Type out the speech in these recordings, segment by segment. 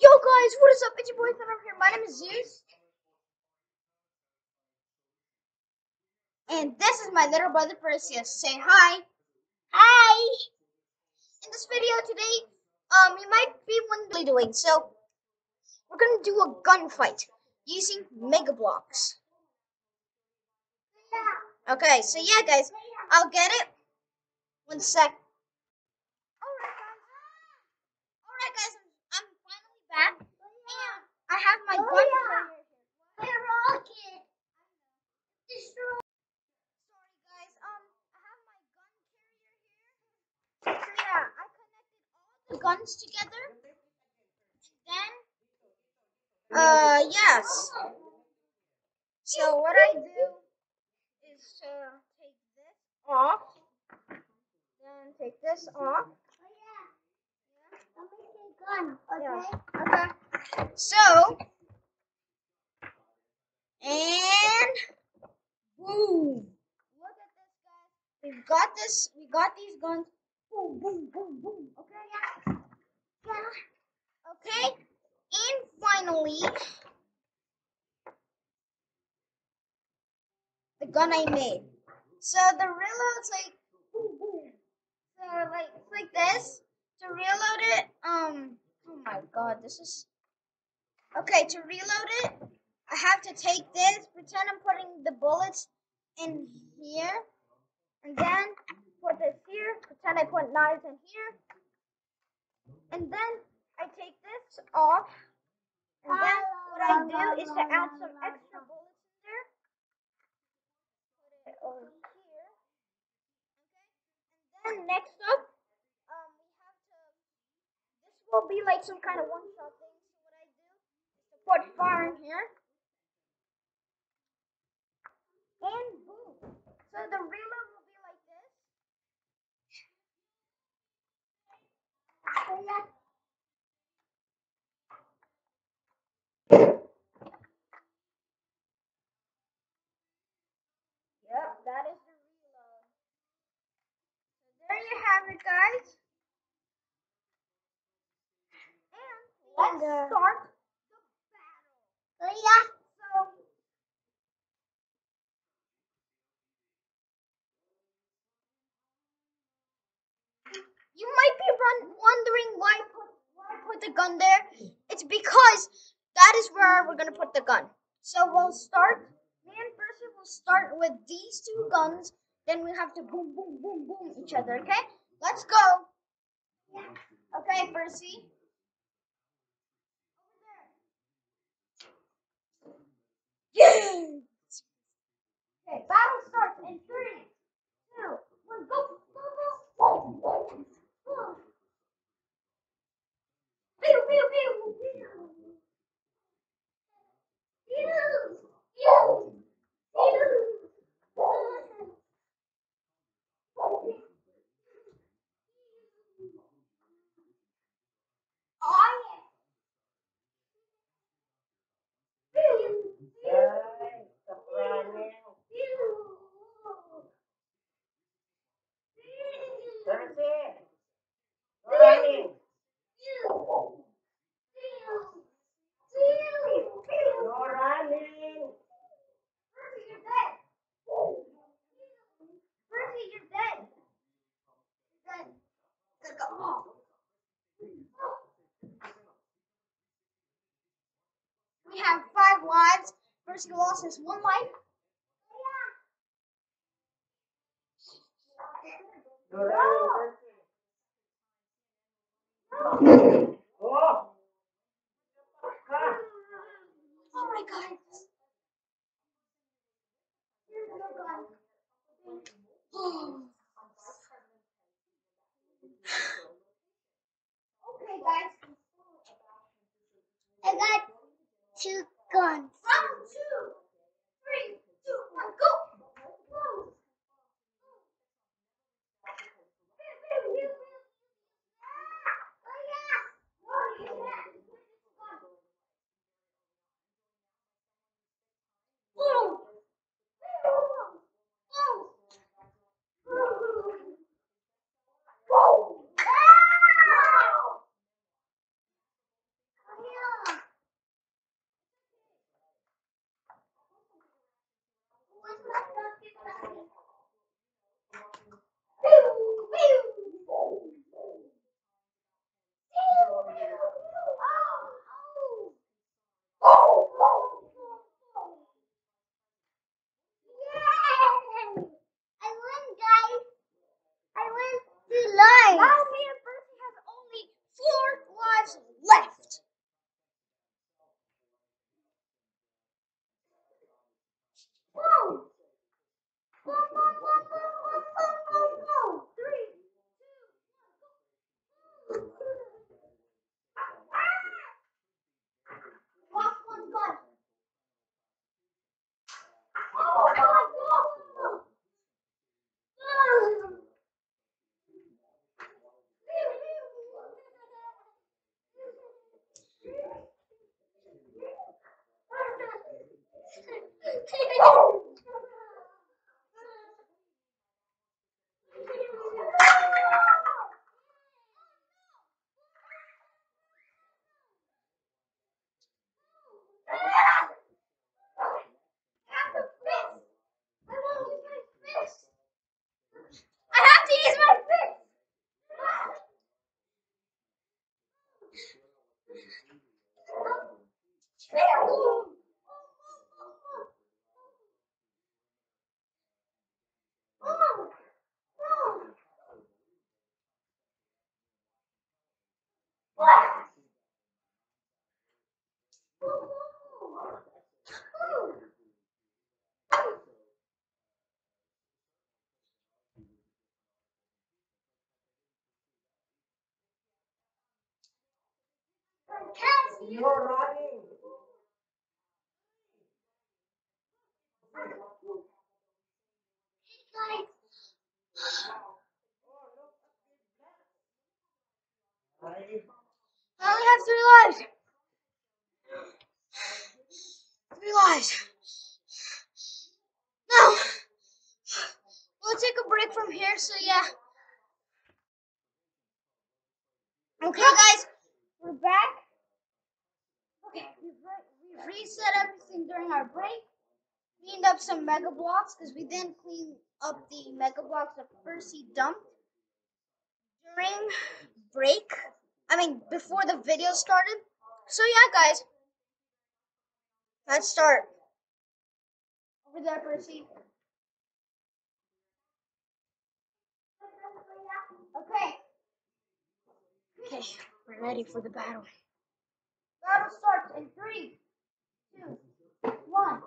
Yo guys, what is up? It's your boy Thunder here. My name is Zeus. And this is my little brother Perseus. Say hi. Hi. In this video today, you might be wondering doing. So we're gonna do a gunfight using Mega Blocks. Okay, so yeah guys, I'll get it. 1 sec. Alright guys, I'm finally back. And I have my gun carrier here. Rocket. Sorry guys, I have my gun carrier here. So yeah, I connected all the guns together. And then, yes. So what I do is to take this off. Then take this off. Gun, okay? Yeah. Okay. So, and boom. Look at this, guys. We've got this. We got these guns. Boom, boom, boom, boom. Okay. Yeah. Yeah. Okay. And finally, the gun I made. So the reload's like boom, boom. So it's like this. To reload it, oh my god, this is okay. To reload it, I have to take this. Pretend I'm putting the bullets in here, and then put this here. Pretend I put knives in here, and then I take this off. And then what I do is to add some extra bullets in there. Put it over here. Okay. And then next up, we have to. This will be like some kind of one-shot thing. So what I do is to put fire in here. And boom. So the reload will be like this. So yeah. Yep, that is the reload. So there you have it, guys. And let's start the battle. So yeah. So you might be wondering why I put the gun there. It's because that is where we're gonna put the gun. So we'll start. Me and Percy will start with these two guns. Then we have to boom, boom, boom, boom each other. Okay? Let's go. Okay, Percy. Yeah. Okay, battle starts in 3, 2, 1, go, go, go, go, go. Pew, pew, pew, pew. Pew, pew, pew. Oh, yeah. Pew, pew, pew. Running. No running. Percy, you're dead. Percy, you're dead. You're dead. Go. We have 5 lives. Percy lost his 1 life. No. No. Oh. Oh my god. Okay, guys. I got 2 guns. Round 2, 3, 2, 1, go. You're running. I only have 3 lives. 3 lives. No. We'll take a break from here, so yeah. Okay, guys, we're back. Okay, we reset everything during our break. Cleaned up some mega blocks because we didn't clean up the mega blocks that Percy dumped during break. I mean, before the video started. So yeah, guys, let's start. Over there, Percy. Okay. Okay, we're ready for the battle. Battle starts in 3, 2, 1.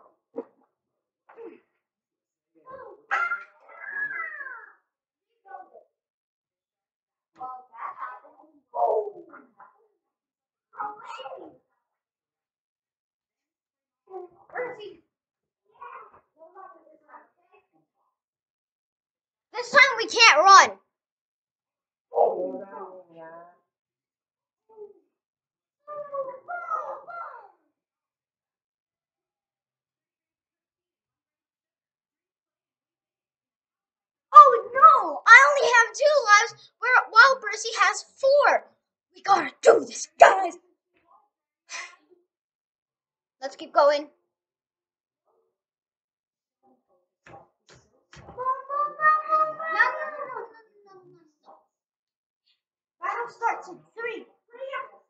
Percy. This time we can't run. Oh no! I only have 2 lives, while Percy has 4. We gotta do this, guys. Let's keep going. No. Battle starts in 3.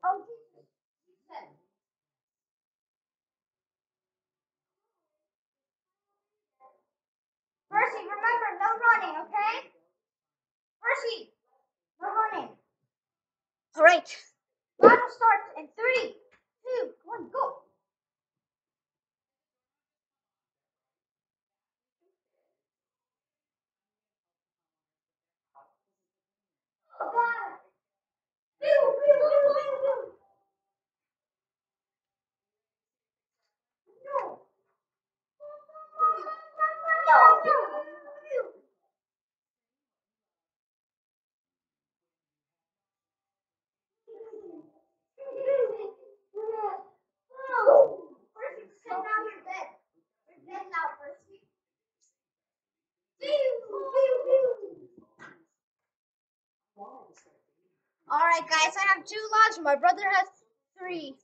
Oh, Percy, remember, no running, okay? Percy, no running. All right. Battle starts in 3, 2, 1, go. Oh, God. No. No. Percy, sit down your bed. Your bed now, Percy. All right, guys, I have 2 lives. My brother has 3.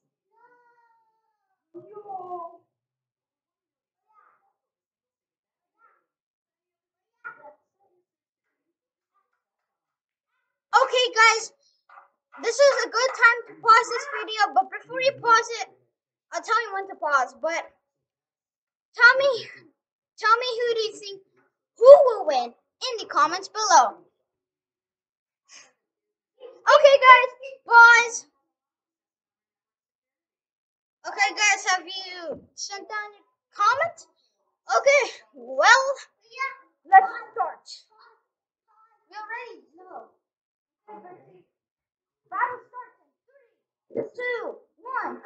Okay, guys, this is a good time to pause this video, but before you pause it, I'll tell you when to pause. But tell me who do you think who will win in the comments below. Okay, guys, pause. Okay, guys, have you sent down your comment? Okay, well, let's start. You ready? No. Battle starts in 3, 2, 1, go.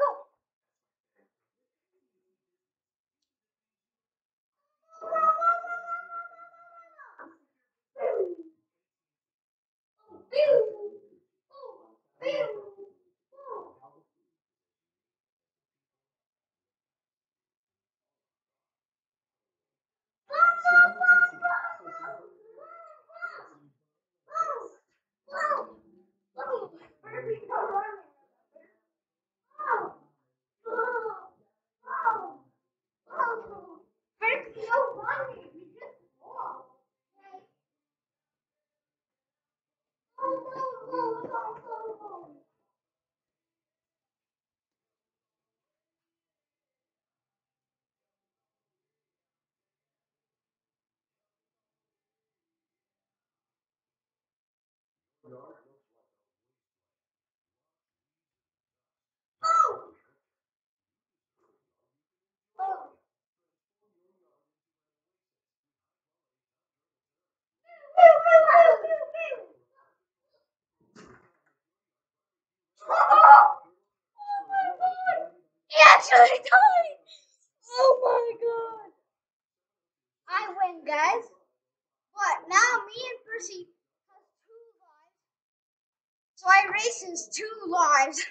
actually died. Oh my god. I win, guys. But now me and Percy have 2 lives. So I race his 2 lives.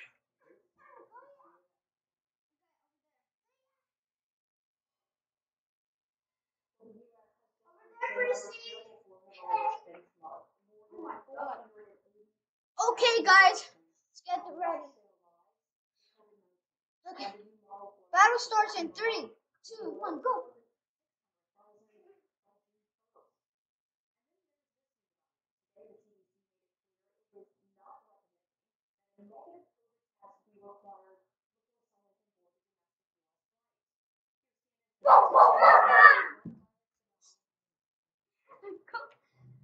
Percy. Oh my god. Okay, guys. Let's get ready. Okay. Battle starts in 3, 2, 1, go.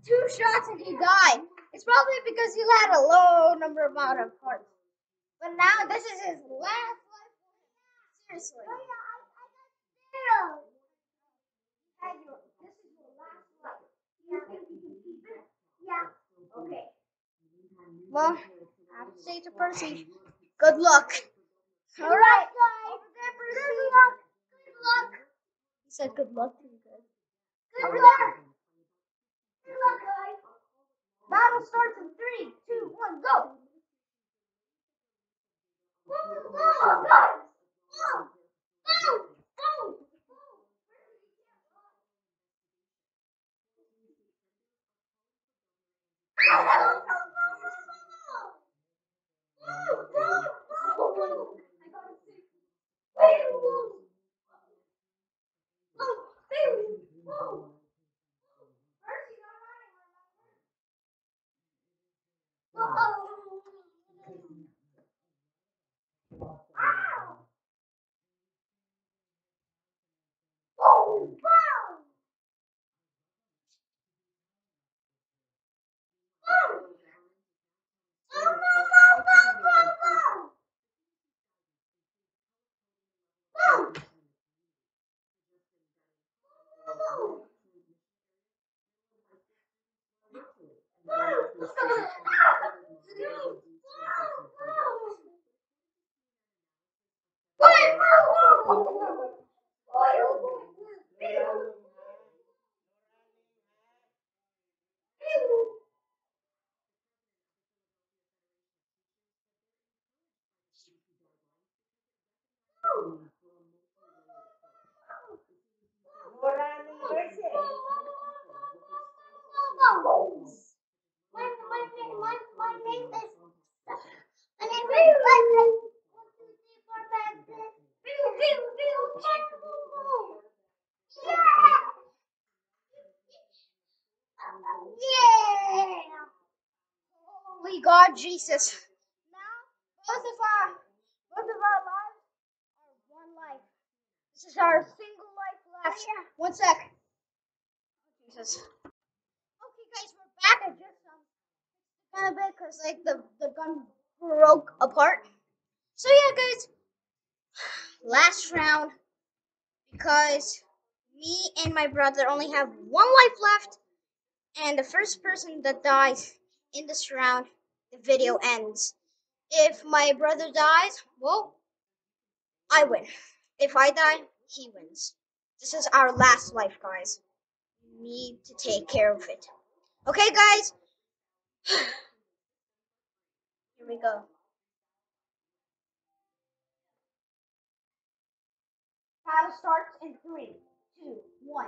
Two shots and he died. It's probably because he had a low number amount of hearts. But now this is his last life. Seriously. Oh yeah, I got 0. This is your last life. You think you can keep it? Yeah. Okay. Well, I have to say to Percy, good luck. All right. Over there, Percy. Good luck. Good luck. He said good luck to you guys. Good luck. Good luck, guys. Battle starts in 3, 2, 1, go. Go, go, go, go, go. Yeah! Holy God, Jesus! Now both of our lives are one life. This is our single life left. Yeah. One sec. Jesus. Okay, guys, we're back. I just kind of bit because like the gun broke apart. So yeah, guys, last round because me and my brother only have one life left, and the first person that dies in this round, the video ends. If my brother dies, well, I win. If I die, he wins. This is our last life, guys. We need to take care of it. Okay, guys? Here we go. Battle starts in 3, 2, 1.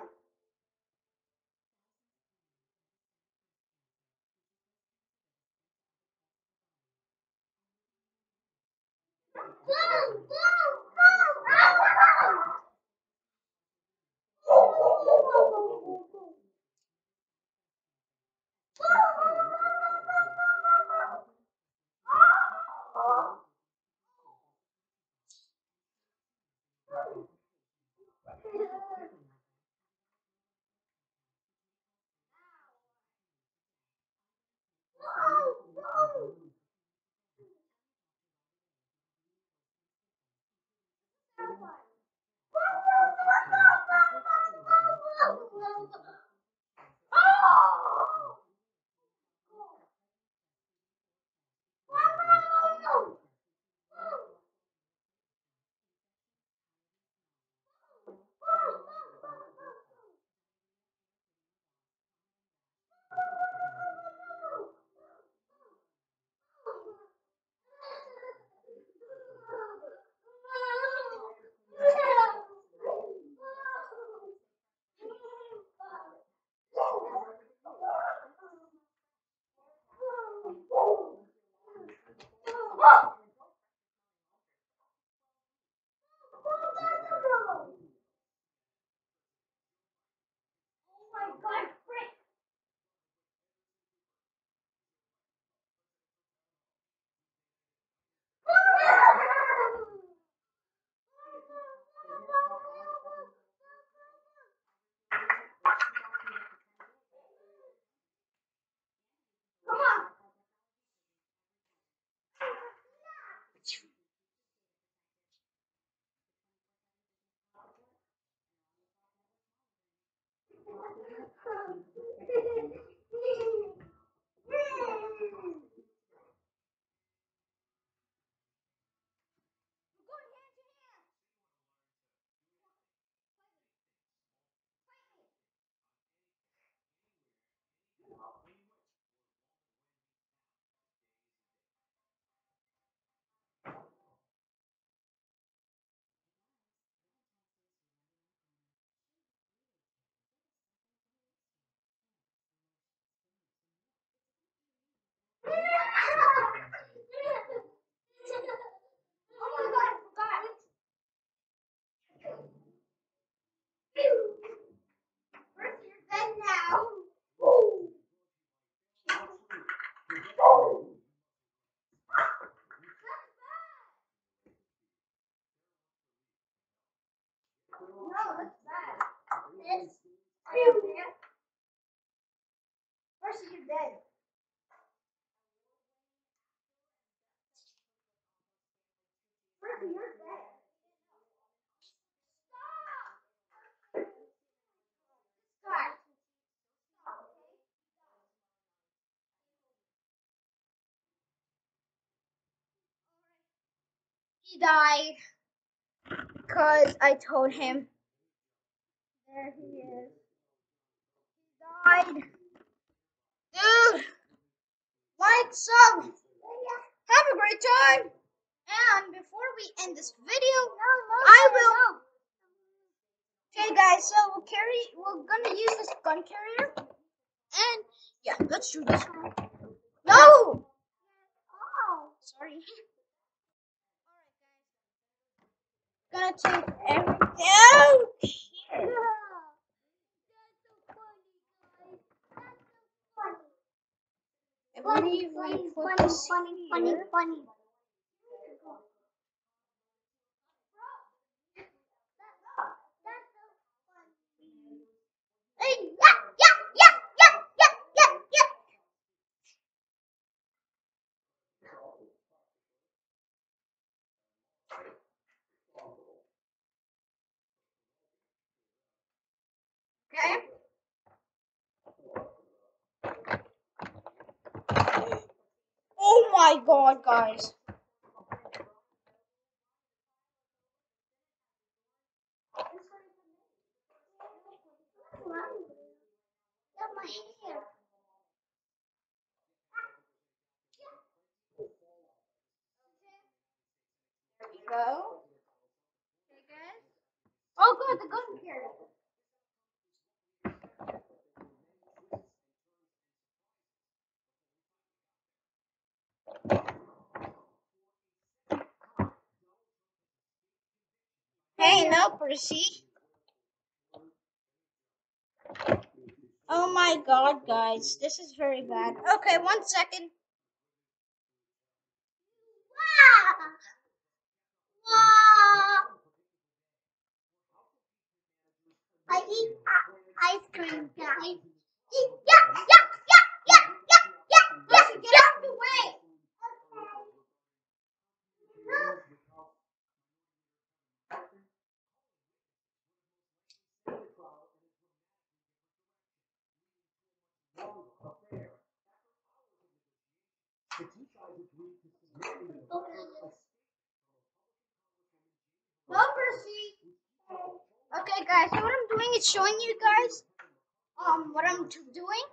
Perseus, you're dead. Perseus, you're dead. Stop. He died because I told him. There he is. He died. Dude, like, sub. Have a great time. And before we end this video, I will. Okay, guys. So we're gonna use this gun carrier, and yeah, let's do this. No. Oh, sorry. Gonna take everything out here. I believe we put this here. Hey, yeah, yeah, yeah, yeah, yeah, yeah, yeah. Okay. Oh my God, guys. My hair. There we go. Okay, guys. Oh, good, the gun carrier. Hey, no, Percy. Oh my God, guys, this is very bad. Okay, 1 second. Wow! Wow! I eat ice cream, guys. Yeah, yeah, yeah, yeah, yeah, yeah, yeah. Get out of the way. No, Percy. Okay, guys. So what I'm doing is showing you guys what I'm doing.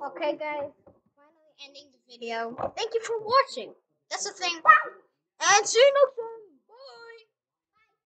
Okay, guys. Finally ending the video. Thank you for watching. That's the thing. And see you next time.